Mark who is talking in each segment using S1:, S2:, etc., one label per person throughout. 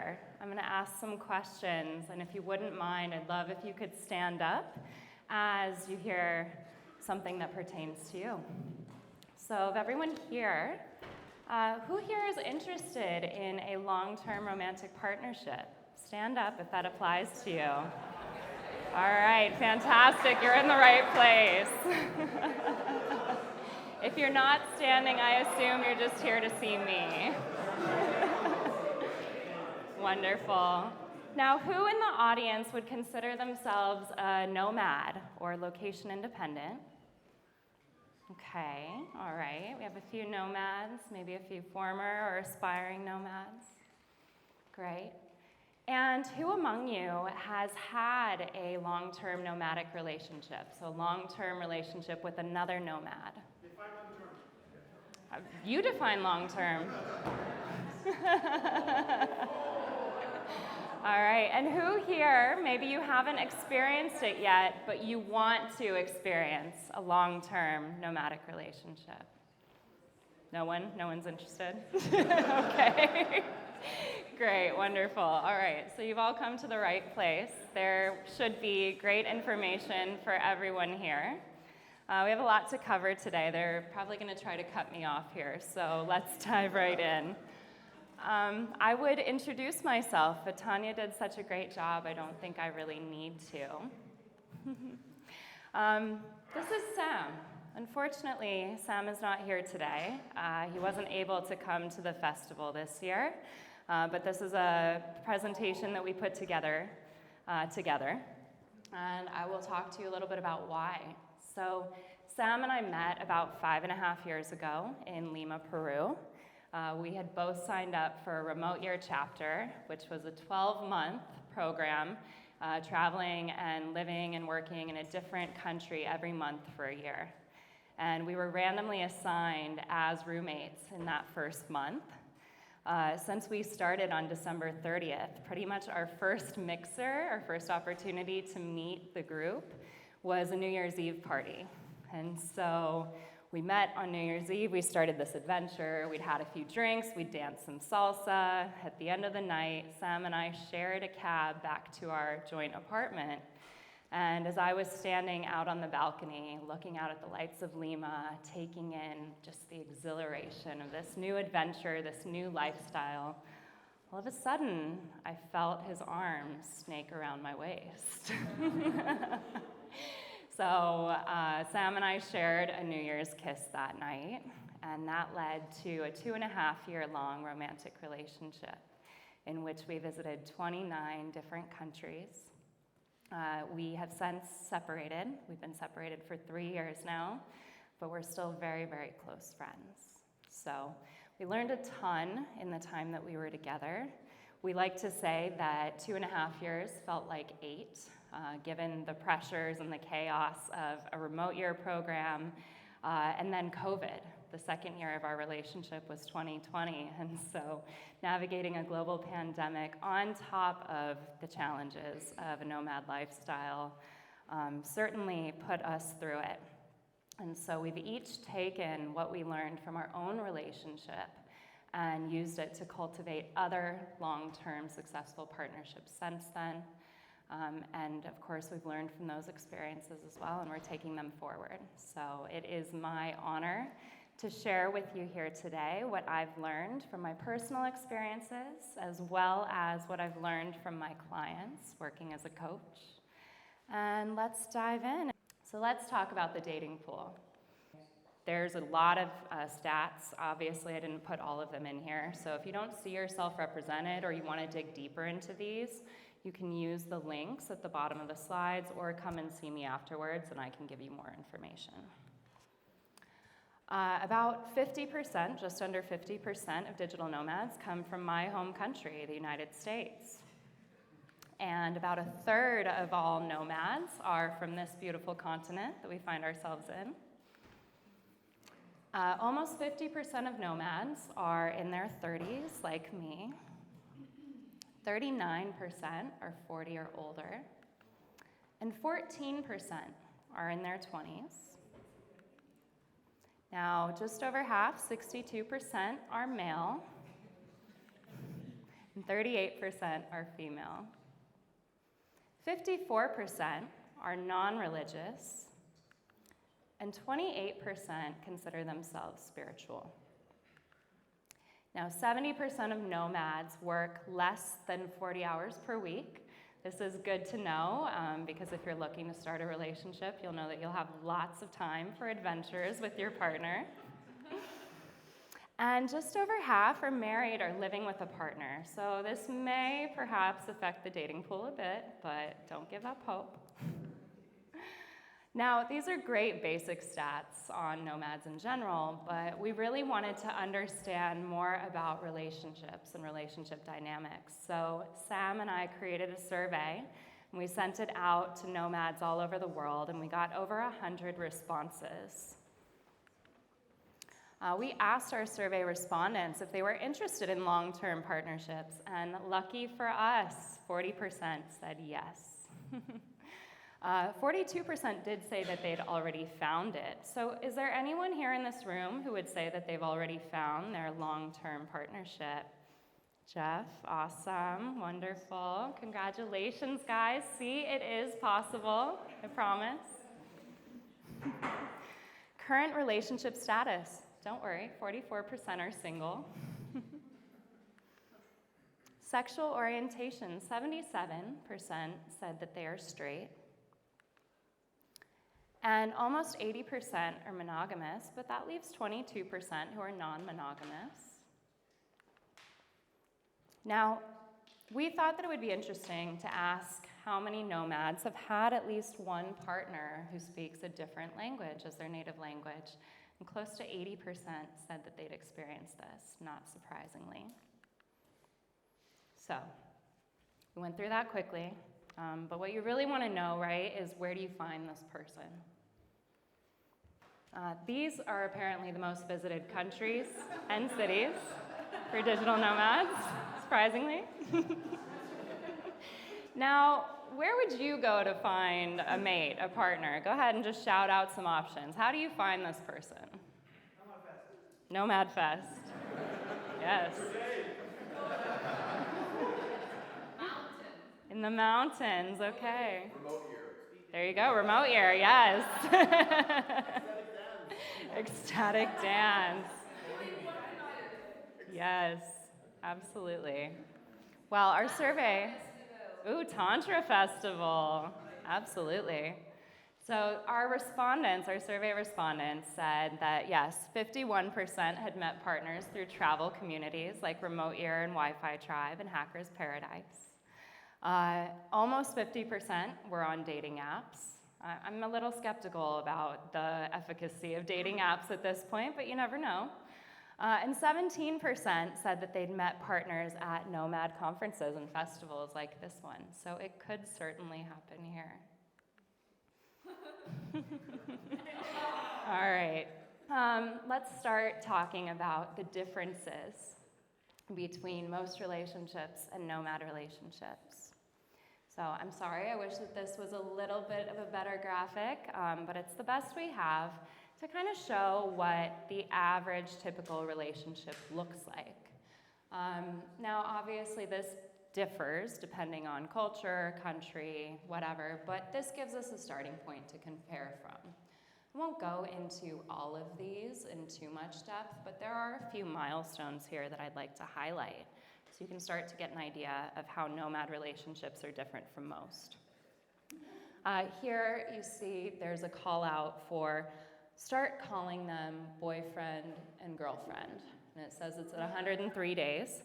S1: here. I'm going to ask some questions, and if you wouldn't mind, I'd love if you could stand up as you hear something that pertains to you. So of everyone here, who here is interested in a long-term romantic partnership? Stand up if that applies to you. All right, fantastic. You're in the right place. If you're not standing, I assume you're just here to see me. Wonderful. Now, who in the audience would consider themselves a nomad or location independent? Okay, all right. We have a few nomads, maybe a few former or aspiring nomads. Great. And who among you has had a long-term nomadic relationship? So long-term relationship with another nomad.
S2: Define long-term.
S1: You define long-term. All right, and who here, maybe you haven't experienced it yet, but you want to experience a long-term nomadic relationship? No one? No one's interested? Okay. Great, wonderful. All right, so you've all come to the right place. There should be great information for everyone here. We have a lot to cover today. They're probably going to try to cut me off here, so let's dive right in. I would introduce myself, but Tanya did such a great job, I don't think I really need to. This is Sam. Unfortunately, Sam is not here today. He wasn't able to come to the festival this year, but this is a presentation that we put together, and I will talk to you a little bit about why. So Sam and I met about 5.5 years ago in Lima, Peru. We had both signed up for a remote year chapter, which was a 12-month program, traveling and living and working in a different country every month for a year. And we were randomly assigned as roommates in that first month. Since we started on December 30th, pretty much our first mixer, our first opportunity to meet the group was a New Year's Eve party. And so we met on New Year's Eve, we started this adventure, we'd had a few drinks, we'd danced some salsa. At the end of the night, Sam and I shared a cab back to our joint apartment. And as I was standing out on the balcony, looking out at the lights of Lima, taking in just the exhilaration of this new adventure, this new lifestyle, all of a sudden, I felt his arms snake around my waist. So Sam and I shared a New Year's kiss that night, and that led to a 2.5-year-long romantic relationship in which we visited 29 different countries. We have since separated. We've been separated for 3 years now, but we're still very, very close friends. So we learned a ton in the time that we were together. We like to say that 2.5 years felt like 8. Given the pressures and the chaos of a remote year program, and then COVID. The second year of our relationship was 2020, and so navigating a global pandemic on top of the challenges of a nomad lifestyle certainly put us through it. And so we've each taken what we learned from our own relationship and used it to cultivate other long-term successful partnerships since then. And of course, we've learned from those experiences as well, and we're taking them forward. So it is my honor to share with you here today what I've learned from my personal experiences, as well as what I've learned from my clients working as a coach. And let's dive in. So let's talk about the dating pool. There's a lot of stats. Obviously, I didn't put all of them in here. So if you don't see yourself represented or you want to dig deeper into these, you can use the links at the bottom of the slides or come and see me afterwards and I can give you more information. About 50%, just under 50% of digital nomads come from my home country, the United States. And about 1/3 of all nomads are from this beautiful continent that we find ourselves in. Almost 50% of nomads are in their 30s, like me. 39% are 40 or older, and 14% are in their 20s. Now, just over half, 62%, are male. and 38% are female. 54% are non-religious, and 28% consider themselves spiritual. Now, 70% of nomads work less than 40 hours per week. This is good to know because if you're looking to start a relationship, you'll know that you'll have lots of time for adventures with your partner. And just over half are married or living with a partner. So this may perhaps affect the dating pool a bit, but don't give up hope. Now, these are great basic stats on nomads in general, but we really wanted to understand more about relationships and relationship dynamics. So Sam and I created a survey, and we sent it out to nomads all over the world, and we got over 100 responses. We asked our survey respondents if they were interested in long-term partnerships, and lucky for us, 40% said yes. 42% did say that they'd already found it. So is there anyone here in this room who would say that they've already found their long-term partnership? Jeff, awesome, wonderful. Congratulations, guys. See, it is possible, I promise. Current relationship status. Don't worry, 44% are single. Sexual orientation, 77% said that they are straight. And almost 80% are monogamous, but that leaves 22% who are non-monogamous. Now, we thought that it would be interesting to ask how many nomads have had at least one partner who speaks a different language as their native language. And close to 80% said that they'd experienced this, not surprisingly. So, we went through that quickly. But what you really want to know, right, is where do you find this person? These are apparently the most visited countries and cities for digital nomads, surprisingly. Now, where would you go to find a mate, a partner? Go ahead and just shout out some options. How do you find this person? Nomad Fest. Yes. In the mountains, okay.
S2: Remote year.
S1: There you go, remote year, yes. Ecstatic dance. Yes, absolutely. Well, our survey, Tantra Festival, absolutely. So our survey respondents said that yes, 51% had met partners through travel communities like Remote Year and Wi-Fi Tribe and Hackers Paradise. Almost 50% were on dating apps. I'm a little skeptical about the efficacy of dating apps at this point, but you never know. And 17% said that they'd met partners at nomad conferences and festivals like this one. So it could certainly happen here. All right. Let's start talking about the differences between most relationships and nomad relationships. So I'm sorry, I wish that this was a little bit of a better graphic, but it's the best we have to kind of show what the average typical relationship looks like. Now, obviously, this differs depending on culture, country, whatever, but this gives us a starting point to compare from. I won't go into all of these in too much depth, but there are a few milestones here that I'd like to highlight so you can start to get an idea of how nomad relationships are different from most. Here you see there's a call out for start calling them boyfriend and girlfriend, and it says it's at 103 days.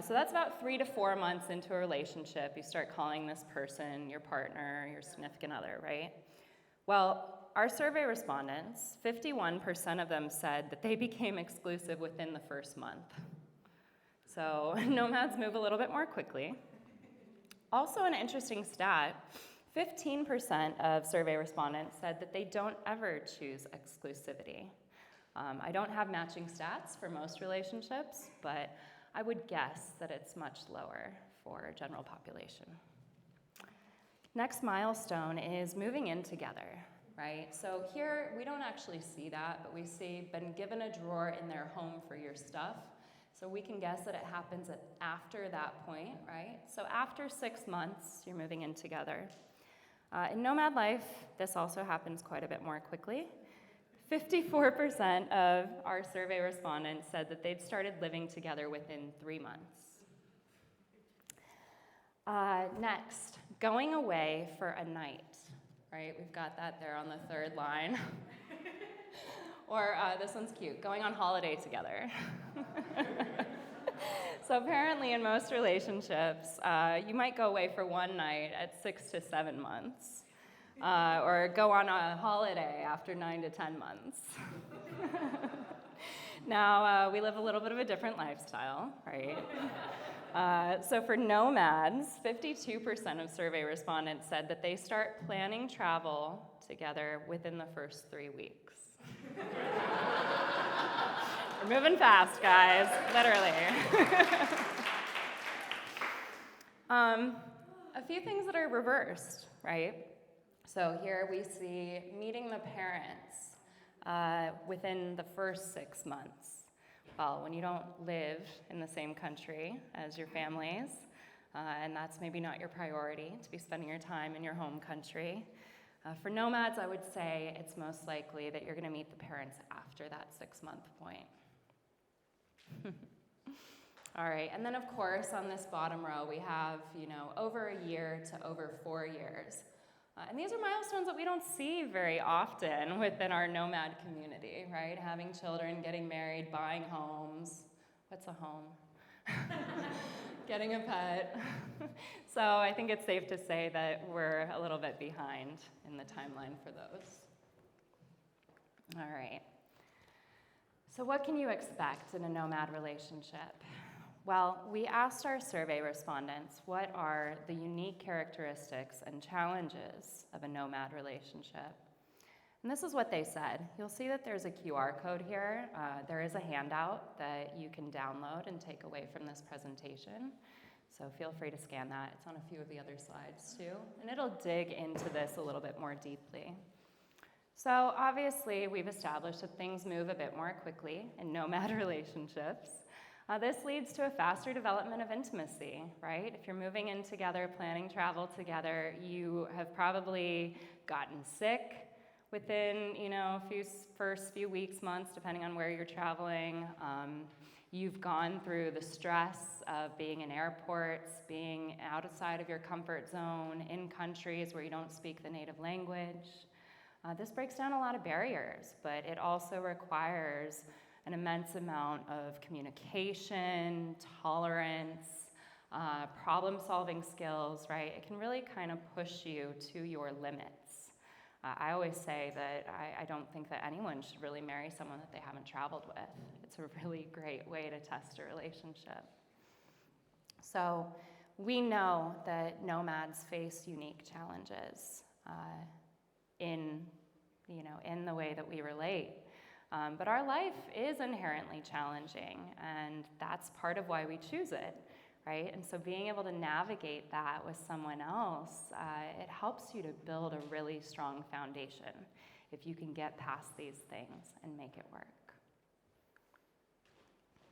S1: So that's about 3 to 4 months into a relationship. You start calling this person your partner, your significant other, right? Well, our survey respondents, 51% of them said that they became exclusive within the first month. So nomads move a little bit more quickly. Also an interesting stat, 15% of survey respondents said that they don't ever choose exclusivity. I don't have matching stats for most relationships, but I would guess that it's much lower for general population. Next milestone is moving in together, right? So here we don't actually see that, but we see been given a drawer in their home for your stuff. So we can guess that it happens after that point, right? So after 6 months, you're moving in together. In nomad life, this also happens quite a bit more quickly. 54% of our survey respondents said that they'd started living together within 3 months. Next, going away for a night, right? We've got that there on the third line. Or this one's cute, going on holiday together. So apparently in most relationships, you might go away for one night at 6 to 7 months, or go on a holiday after 9 to 10 months. Now, we live a little bit of a different lifestyle, right? So for nomads, 52% of survey respondents said that they start planning travel together within the first 3 weeks. We're moving fast, guys, literally. A few things that are reversed, right? So here we see meeting the parents within the first 6 months. Well, when you don't live in the same country as your families, and that's maybe not your priority to be spending your time in your home country. For nomads, I would say it's most likely that you're going to meet the parents after that 6-month point. All right, and then of course on this bottom row we have, over a year to over 4 years. And these are milestones that we don't see very often within our nomad community, right? Having children, getting married, buying homes. What's a home? Getting a pet. So I think it's safe to say that we're a little bit behind in the timeline for those. All right. So what can you expect in a nomad relationship? Well, we asked our survey respondents what are the unique characteristics and challenges of a nomad relationship. And this is what they said. You'll see that there's a QR code here. There is a handout that you can download and take away from this presentation. So feel free to scan that. It's on a few of the other slides too. And it'll dig into this a little bit more deeply. So obviously, we've established that things move a bit more quickly in nomad relationships. This leads to a faster development of intimacy, right? If you're moving in together, planning travel together, you have probably gotten sick within, first few weeks, months, depending on where you're traveling. You've gone through the stress of being in airports, being outside of your comfort zone, in countries where you don't speak the native language. This breaks down a lot of barriers, but it also requires an immense amount of communication, tolerance, problem-solving skills, right? It can really kind of push you to your limits. I always say that I don't think that anyone should really marry someone that they haven't traveled with. It's a really great way to test a relationship. So we know that nomads face unique challenges in the way that we relate. But our life is inherently challenging, and that's part of why we choose it, right? And so being able to navigate that with someone else, it helps you to build a really strong foundation if you can get past these things and make it work.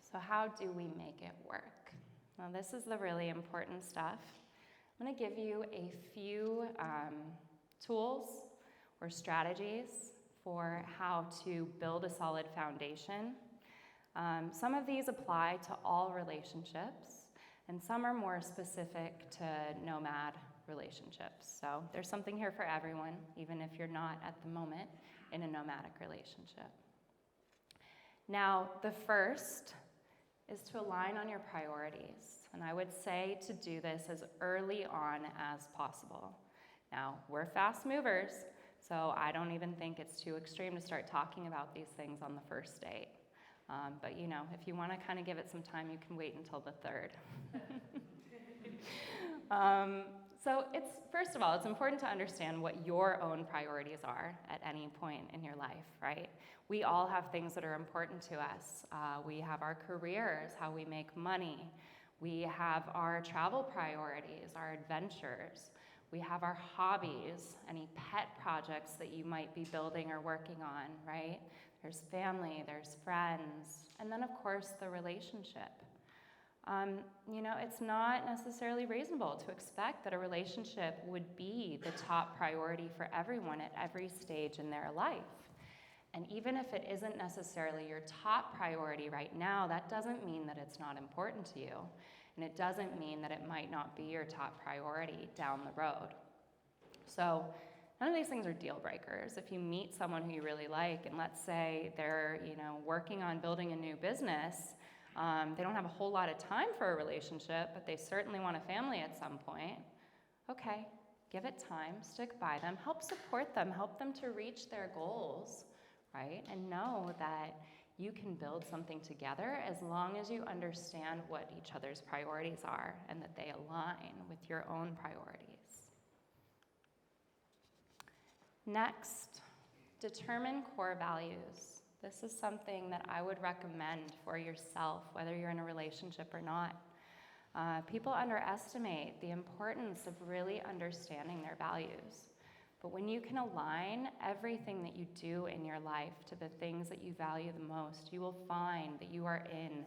S1: So how do we make it work? Now, this is the really important stuff. I'm going to give you a few tools or strategies for how to build a solid foundation. Some of these apply to all relationships, and some are more specific to nomad relationships. So there's something here for everyone, even if you're not at the moment in a nomadic relationship. Now, the first is to align on your priorities, and I would say to do this as early on as possible. Now, we're fast movers, so I don't even think it's too extreme to start talking about these things on the first date. But if you want to kind of give it some time, you can wait until the third. So first of all, it's important to understand what your own priorities are at any point in your life, right? We all have things that are important to us. We have our careers, how we make money. We have our travel priorities, our adventures. We have our hobbies, any pet projects that you might be building or working on, right? there's family, there's friends, and then of course the relationship. It's not necessarily reasonable to expect that a relationship would be the top priority for everyone at every stage in their life. And even if it isn't necessarily your top priority right now, that doesn't mean that it's not important to you. And it doesn't mean that it might not be your top priority down the road. So none of these things are deal breakers. If you meet someone who you really like, and let's say they're working on building a new business, they don't have a whole lot of time for a relationship, but they certainly want a family at some point. Okay, give it time, stick by them, help support them, help them to reach their goals, right? And know that you can build something together as long as you understand what each other's priorities are and that they align with your own priorities. Next, determine core values. This is something that I would recommend for yourself, whether you're in a relationship or not. People underestimate the importance of really understanding their values. But when you can align everything that you do in your life to the things that you value the most, you will find that you are in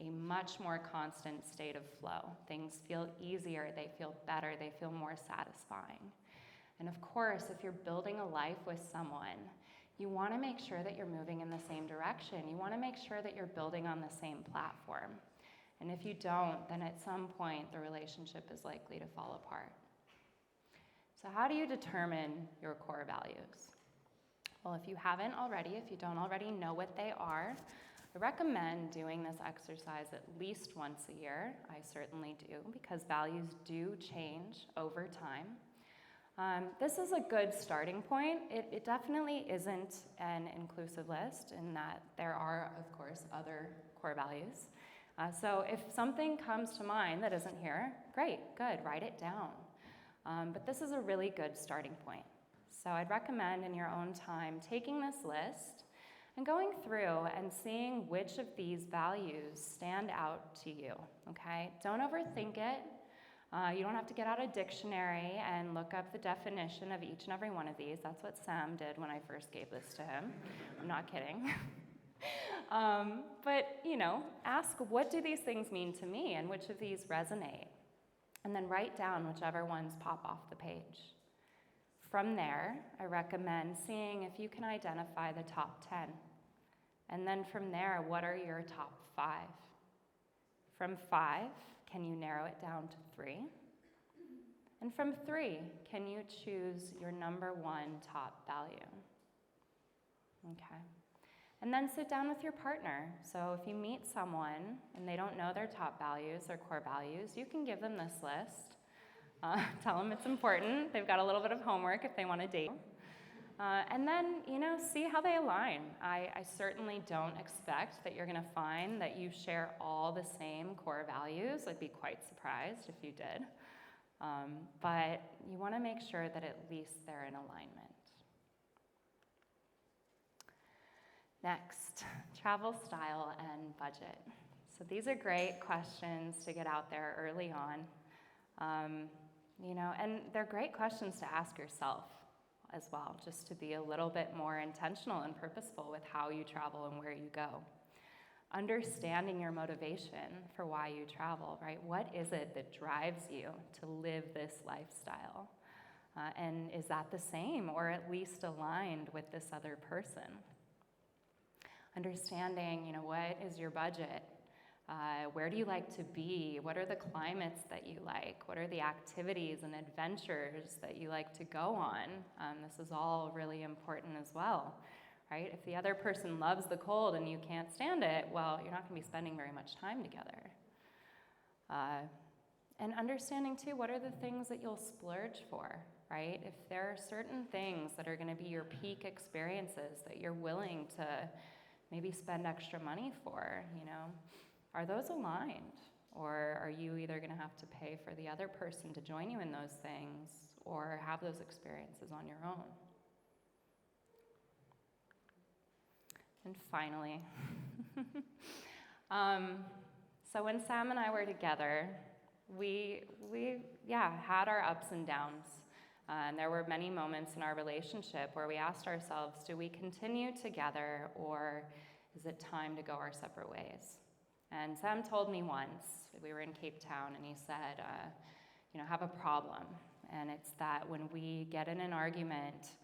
S1: a much more constant state of flow. Things feel easier, they feel better, they feel more satisfying. And of course, if you're building a life with someone, you want to make sure that you're moving in the same direction. You want to make sure that you're building on the same platform. And if you don't, then at some point the relationship is likely to fall apart. So how do you determine your core values? Well, if you haven't already, if you don't already know what they are, I recommend doing this exercise at least once a year. I certainly do, because values do change over time. This is a good starting point. It definitely isn't an inclusive list in that there are, of course, other core values. So if something comes to mind that isn't here, great, good, write it down. But this is a really good starting point. So I'd recommend in your own time taking this list and going through and seeing which of these values stand out to you, okay? Don't overthink it. You don't have to get out a dictionary and look up the definition of each and every one of these. That's what Sam did when I first gave this to him. I'm not kidding. But, ask, what do these things mean to me and which of these resonate? And then write down whichever ones pop off the page. From there, I recommend seeing if you can identify the top 10. And then from there, what are your top 5? From 5, can you narrow it down to 3? And from 3, can you choose your number 1 top value? Okay. And then sit down with your partner. So if you meet someone and they don't know their top values, their core values, you can give them this list. Tell them it's important. They've got a little bit of homework if they want to date. And then, see how they align. I certainly don't expect that you're going to find that you share all the same core values. I'd be quite surprised if you did. But you want to make sure that at least they're in alignment. Next, travel style and budget. So these are great questions to get out there early on. And they're great questions to ask yourself as well, just to be a little bit more intentional and purposeful with how you travel and where you go. Understanding your motivation for why you travel, right? What is it that drives you to live this lifestyle? And is that the same or at least aligned with this other person? Understanding, what is your budget? Where do you like to be? What are the climates that you like? What are the activities and adventures that you like to go on? This is all really important as well, right? If the other person loves the cold and you can't stand it, well, you're not going to be spending very much time together. And understanding, too, what are the things that you'll splurge for, right? If there are certain things that are going to be your peak experiences that you're willing to maybe spend extra money for, are those aligned? Or are you either going to have to pay for the other person to join you in those things or have those experiences on your own? And finally, so when Sam and I were together, we had our ups and downs. And there were many moments in our relationship where we asked ourselves, do we continue together, or is it time to go our separate ways? And Sam told me once, we were in Cape Town, and he said, I have a problem. And it's that when we get in an argument,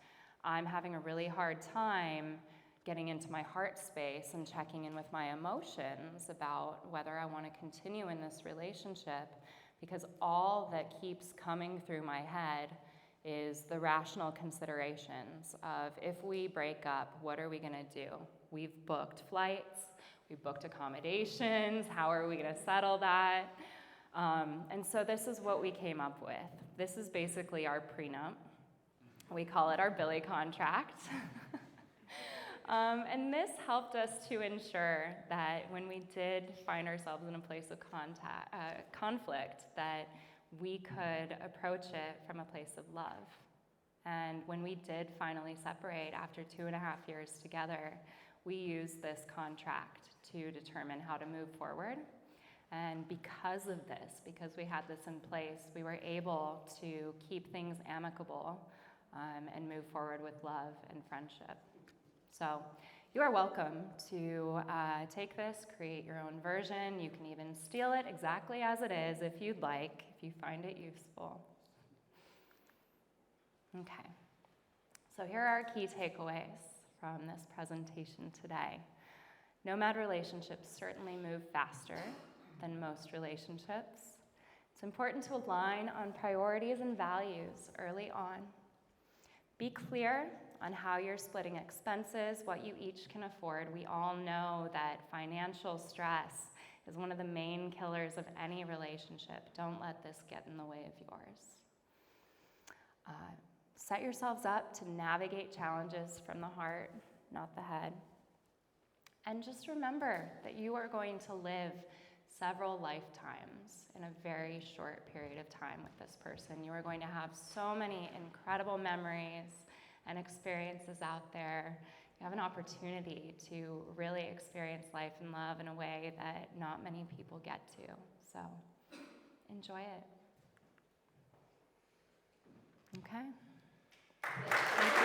S1: I'm having a really hard time getting into my heart space and checking in with my emotions about whether I want to continue in this relationship, because all that keeps coming through my head is the rational considerations of, if we break up, what are we going to do? We've booked flights, we've booked accommodations, how are we going to settle that? And so this is what we came up with. This is basically our prenup. We call it our Billy contract. And this helped us to ensure that when we did find ourselves in a place of conflict, that we could approach it from a place of love. And when we did finally separate after 2.5 years together, we used this contract to determine how to move forward. And because of this, because we had this in place, we were able to keep things amicable and move forward with love and friendship. So you are welcome to take this, create your own version. You can even steal it exactly as it is if you'd like, if you find it useful. Okay, so here are our key takeaways from this presentation today. Nomad relationships certainly move faster than most relationships. It's important to align on priorities and values early on. Be clear on how you're splitting expenses, what you each can afford. We all know that financial stress is one of the main killers of any relationship. Don't let this get in the way of yours. Set yourselves up to navigate challenges from the heart, not the head. And just remember that you are going to live several lifetimes in a very short period of time with this person. You are going to have so many incredible memories and experiences out there. You have an opportunity to really experience life and love in a way that not many people get to. So enjoy it. Okay. Thank you.